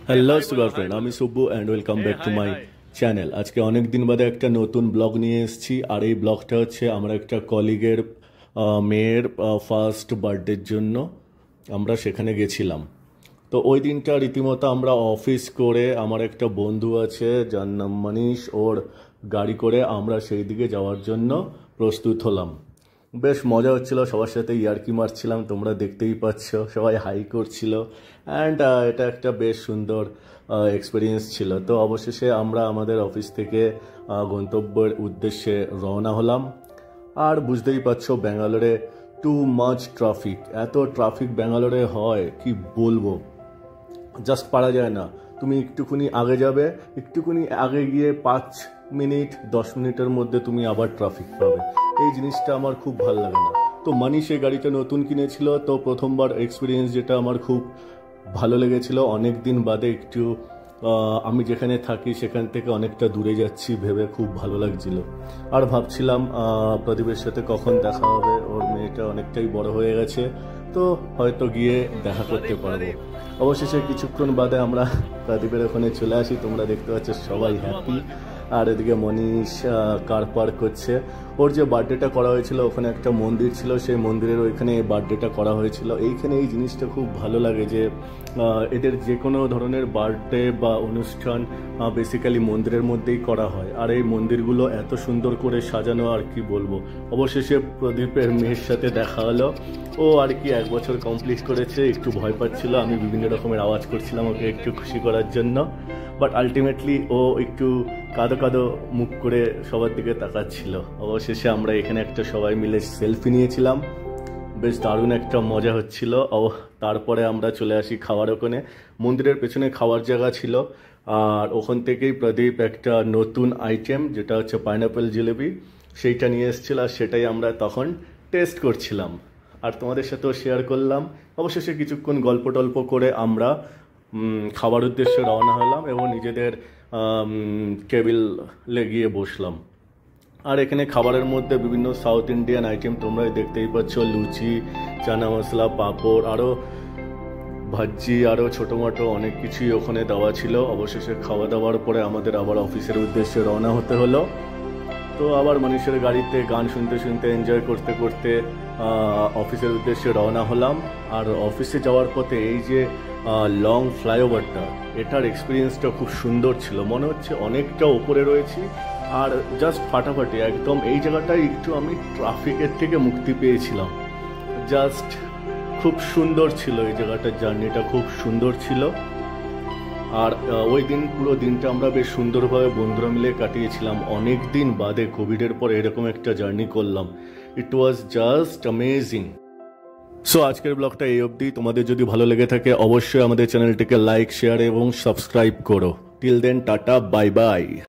Hello sugar friend, আমি Subbu and welcome back to my channel. আজকে অনেক দিন বাদে একটা নতুন ব্লগ নিয়ে এসেছি, আর এই ব্লগটা হচ্ছে আমার একটা কলিগের মেয়ের ফার্স্ট বার্থডের জন্য আমরা সেখানে গেছিলাম। তো ওই দিনটা রীতিমতো আমরা অফিস করে, আমার একটা বন্ধু আছে যার নাম মানিশ, ওর গাড়ি করে আমরা সেই দিকে যাওয়ার জন্য প্রস্তুত হলাম। বেশ মজা হচ্ছিল, সবার সাথে ইয়ার্কি মারছিলাম, তোমরা দেখতেই পাচ্ছ, সবাই হাই করছিল অ্যান্ড এটা একটা বেশ সুন্দর এক্সপিরিয়েন্স ছিল। তো অবশেষে আমরা আমাদের অফিস থেকে গন্তব্যের উদ্দেশ্যে রওনা হলাম। আর বুঝতেই পারছো, ব্যাঙ্গালোরে টু মাচ ট্রাফিক, এত ট্রাফিক ব্যাঙ্গালোরে হয় কি বলবো, জাস্ট পারা যায় না। তুমি একটুখানি আগে যাবে, একটুখানি আগে গিয়ে 5 মিনিট 10 মিনিটের মধ্যে তুমি আবার ট্রাফিক পাবে। এই জিনিসটা আমার খুব ভালো লাগে না। তো মানিশ এই গাড়িটা নতুন কিনেছিল, তো প্রথমবার এক্সপিরিয়েন্স যেটা আমার খুব ভালো লেগেছিল। অনেক দিন বাদে একটু আমি যেখানে থাকি সেখান থেকে অনেকটা দূরে যাচ্ছি ভেবে খুব ভালো লাগছিল। আর ভাবছিলাম প্রদীপের সাথে কখন দেখা হবে, ওর মেয়েটা অনেকটাই বড় হয়ে গেছে, তো হয়তো গিয়ে দেখা করতে পারবো। অবশেষে কিছুক্ষণ বাদে আমরা প্রদীপের ওখানে চলে আসি, তোমরা দেখতে পাচ্ছ সবাই হ্যাপি। আর এদিকে মনীষ কার পার্ক করছে। ওর যে বার্থডেটা করা হয়েছিল ওখানে একটা মন্দির ছিল, সেই মন্দিরের ওইখানে এই বার্থডেটা করা হয়েছিল। এইখানে এই জিনিসটা খুব ভালো লাগে যে এদের যে কোনো ধরনের বার্থডে বা অনুষ্ঠান বেসিক্যালি মন্দিরের মধ্যেই করা হয়। আর এই মন্দিরগুলো এত সুন্দর করে সাজানো, আর কি বলবো। অবশেষে প্রদীপের মেয়ের সাথে দেখা হলো। ও আর কি 1 বছর কমপ্লিট করেছে, একটু ভয় পাচ্ছিল, আমি বিভিন্ন রকমের আওয়াজ করছিলাম ওকে একটু খুশি করার জন্য, বাট আলটিমেটলি ও একটু কাঁদো কাঁদো মুখ করে সবার দিকে তাকাচ্ছিল। অবশেষে আমরা এখানে একটা সবাই মিলে সেলফি নিয়েছিলাম, বেশ দারুণ একটা মজা হচ্ছিল। তারপরে আমরা চলে আসি খাওয়ার ওখানে। মন্দিরের পেছনে খাওয়ার জায়গা ছিল, আর ওখান থেকেই প্রদীপ একটা নতুন আইটেম যেটা হচ্ছে পাইনাপেল জিলেবি, সেইটা নিয়ে এসেছিল, আর সেটাই আমরা তখন টেস্ট করছিলাম আর তোমাদের সাথেও শেয়ার করলাম। অবশেষে কিছুক্ষণ গল্প টল্প করে আমরা খাবার উদ্দেশ্যে রওনা হলাম এবং নিজেদের টেবিলে গিয়ে বসলাম। আর এখানে খাবারের মধ্যে বিভিন্ন সাউথ ইন্ডিয়ান আইটেম তোমরা দেখতেই পাচ্ছ, লুচি, চানা মশলা, পাঁপড়, আরও ভাজি, আরও ছোটো মোটো অনেক কিছুই ওখানে দেওয়া ছিল। অবশেষে খাওয়া দাওয়ার পরে আমাদের আবার অফিসের উদ্দেশ্যে রওনা হতে হলো। তো আবার মানুষের গাড়িতে গান শুনতে শুনতে এনজয় করতে করতে অফিসের উদ্দেশ্যে রওনা হলাম। আর অফিসে যাওয়ার পথে এই যে লং ফ্লাইওভারটা, এটার এক্সপিরিয়েন্সটা খুব সুন্দর ছিল, মনে হচ্ছে অনেকটা ওপরে রয়েছি। আর জাস্ট ফাটাফাটি একদম এই জায়গাটায় একটু আমি ট্রাফিকের থেকে মুক্তি পেয়েছিলাম। জাস্ট খুব সুন্দর ছিল এই জায়গাটার, জার্নিটা খুব সুন্দর ছিল। আর ওই দিন পুরো দিনটা আমরা বেশ সুন্দরভাবে বন্ধুরা মিলে কাটিয়েছিলাম। অনেক দিন বাদে কোভিডের পর এরকম একটা জার্নি করলাম। ইট ওয়াজ জাস্ট অ্যামেজিং। সো আজকের ব্লগটা এই অবধি। তোমাদের যদি ভালো লেগে থাকে অবশ্যই আমাদের চ্যানেলটিকে লাইক, শেয়ার এবং সাবস্ক্রাইব করো। Till then, tata, bye by.